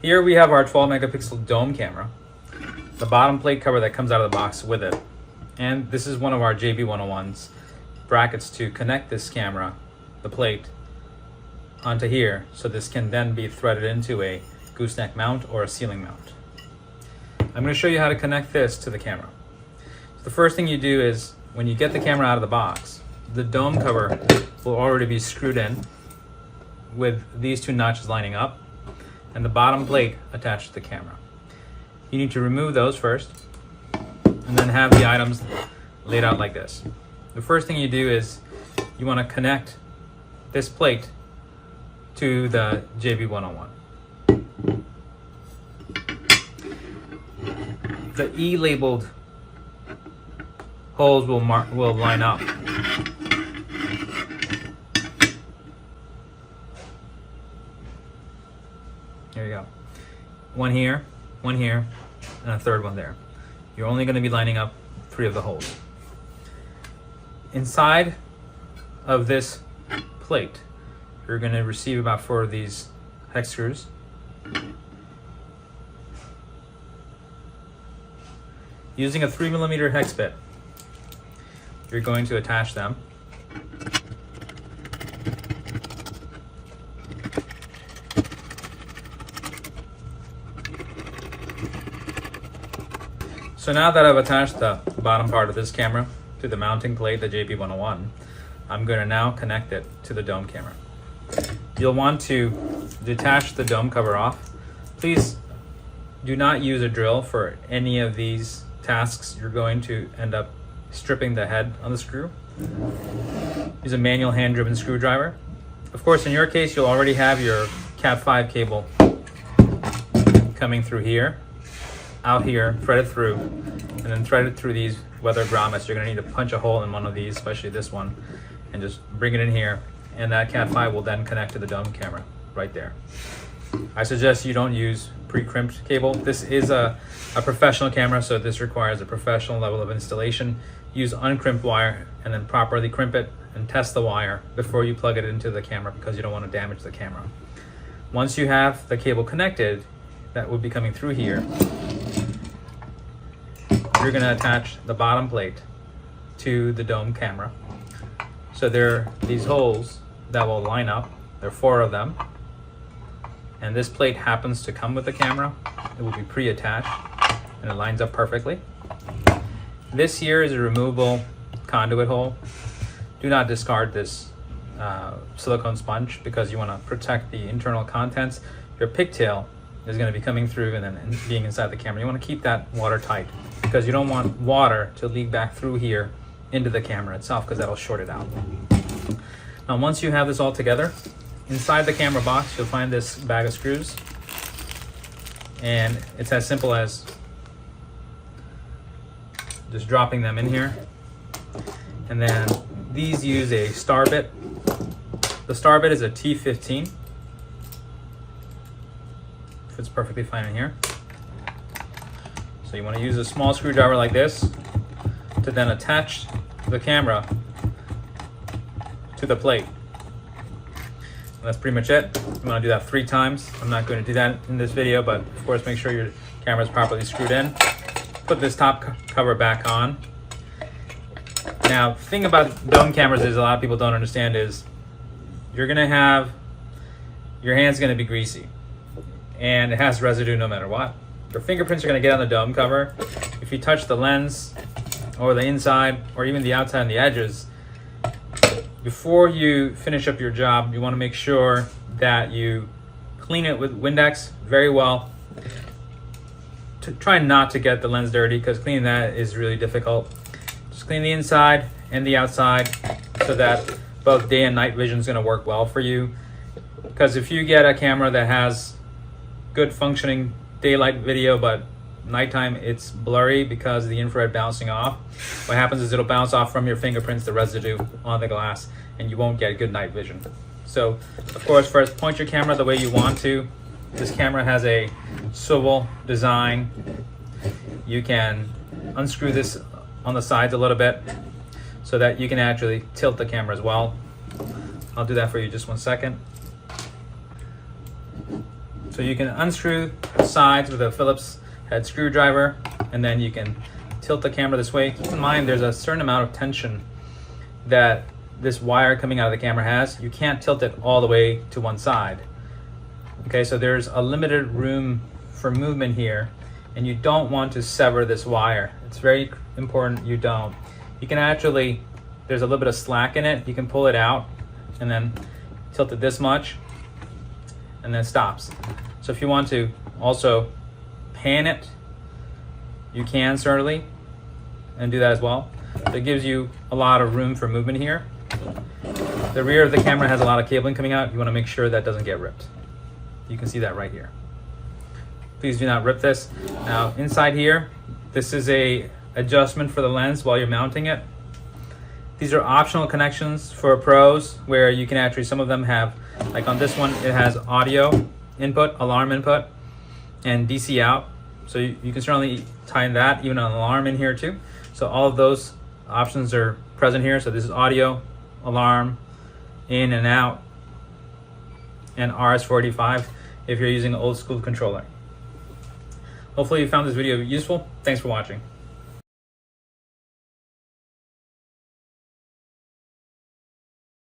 Here we have our 12 megapixel dome camera, the bottom plate cover that comes out of the box with it. And this is one of our JB101's brackets to connect this camera, the plate, onto here, so this can then be threaded into a gooseneck mount or a ceiling mount. I'm going to show you how to connect this to the camera. So the first thing you do is, when you get the camera out of the box, the dome cover will already be screwed in with these two notches lining up and the bottom plate attached to the camera. You need to remove those first and then have the items laid out like this. The first thing you do is you want to connect this plate to the JB101. The E labeled holes will line up. Here you go. One here, and a third one there. You're only going to be lining up 3 of the holes. Inside of this plate, you're going to receive about 4 of these hex screws. Using a 3mm hex bit, you're going to attach them. So now that I've attached the bottom part of this camera to the mounting plate, the JB101, I'm going to now connect it to the dome camera. You'll want to detach the dome cover off. Please do not use a drill for any of these tasks. You're going to end up stripping the head on the screw. Use a manual hand-driven screwdriver. Of course, in your case, you'll already have your Cat 5 cable coming through here, out here, threaded through, and then threaded through these weather grommets. You're going to need to punch a hole in one of these, especially this one, and just bring it in here, and that Cat 5 will then connect to the dome camera right there. I suggest you don't use pre-crimped cable. This is a professional camera, so this requires a professional level of installation. Use uncrimped wire and then properly crimp it and test the wire before you plug it into the camera, because you don't want to damage the camera. Once you have the cable connected, that will be coming through here, you're going to attach the bottom plate to the dome camera. So there are these holes that will line up. There are 4 of them. And this plate happens to come with the camera. It will be pre-attached and it lines up perfectly. This here is a removable conduit hole. Do not discard this silicone sponge, because you want to protect the internal contents. Your pigtail is going to be coming through and then being inside the camera. You want to keep that watertight, because you don't want water to leak back through here into the camera itself, because that'll short it out. Now once you have this all together, inside the camera box you'll find this bag of screws, and it's as simple as just dropping them in here. And then these use a star bit. The star bit is a T15. Fits perfectly fine in here. So you want to use a small screwdriver like this to then attach the camera to the plate. And that's pretty much it. You want to do that 3 times. I'm not going to do that in this video, but of course make sure your camera is properly screwed in. Put this top cover back on. Now, the thing about dome cameras is a lot of people don't understand is you're going to have, your hand's going to be greasy, and it has residue no matter what. Your fingerprints are going to get on the dome cover. If you touch the lens or the inside or even the outside and the edges, before you finish up your job, you want to make sure that you clean it with Windex very well. To try not to get the lens dirty, because cleaning that is really difficult. Just clean the inside and the outside so that both day and night vision is going to work well for you. Because if you get a camera that has good functioning daylight video, but nighttime it's blurry because of the infrared bouncing off, what happens is it'll bounce off from your fingerprints, the residue on the glass, and you won't get good night vision. So of course, first point your camera the way you want to. This camera has a swivel design. You can unscrew this on the sides a little bit so that you can actually tilt the camera as well. I'll do that for you just 1 second. So you can unscrew the sides with a Phillips head screwdriver, and then you can tilt the camera this way. Keep in mind there's a certain amount of tension that this wire coming out of the camera has. You can't tilt it all the way to one side. Okay, so there's a limited room for movement here, and you don't want to sever this wire. It's very important you don't. You can actually, there's a little bit of slack in it. You can pull it out and then tilt it this much, and then it stops. So if you want to also pan it, you can certainly, and do that as well. So it gives you a lot of room for movement here. The rear of the camera has a lot of cabling coming out. You want to make sure that doesn't get ripped. You can see that right here. Please do not rip this. Now inside here, this is a adjustment for the lens while you're mounting it. These are optional connections for pros where you can actually, some of them have, like on this one, it has audio input, alarm input, and DC out. So you can certainly tie that, even an alarm in here too. So all of those options are present here. So this is audio, alarm, in and out, and RS-485 if you're using an old school controller. Hopefully you found this video useful. Thanks for watching.